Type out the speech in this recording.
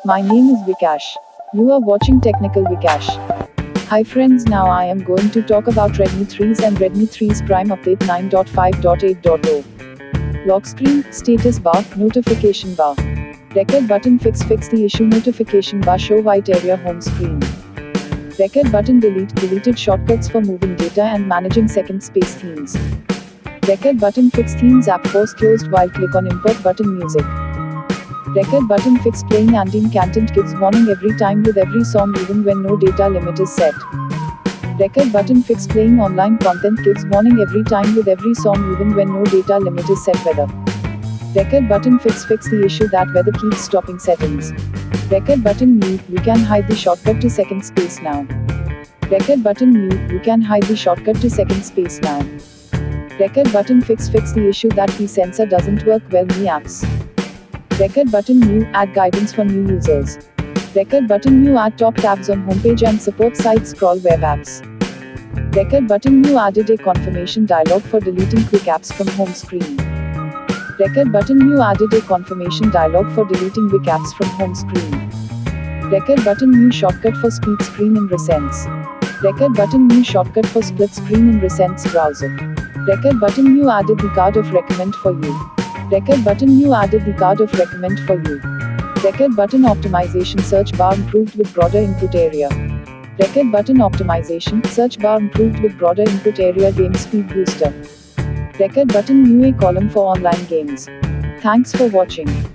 My name is Vikash. You are watching Technical Vikash. Hi friends, now I am going to talk about Redmi 3's and Redmi 3's Prime Update 9.5.8.0. Lock screen, status bar, notification bar. Record button fix the issue, notification bar show white area, home screen. Record button deleted shortcuts for moving data and managing second space themes. Record button fix themes app pause closed while click on import button music. Record button fix playing anti content gives warning every time with every song even when no data limit is set. Record button fix playing online content gives warning every time with every song even when no data limit is set. Weather. Record button fix the issue that weather keeps stopping settings. Record button mute, you can hide the shortcut to second space now. Record button mute, you can hide the shortcut to second space now. Record button fix the issue that key sensor doesn't work well in apps. Record button new, add guidance for new users. Record button new, add top tabs on homepage and support side scroll web apps. Record button new, added a confirmation dialog for deleting quick apps from home screen. Record button new, added a confirmation dialog for deleting quick apps from home screen. Record button new, shortcut for split screen in Recents. Record button new, shortcut for split screen in Recents browser. Record button new, added the card of recommend for you. Record button new, added the card of recommend for you. Record button optimization, search bar improved with broader input area. Record button optimization, search bar improved with broader input area, game speed booster. Record button new, a column for online games. Thanks for watching.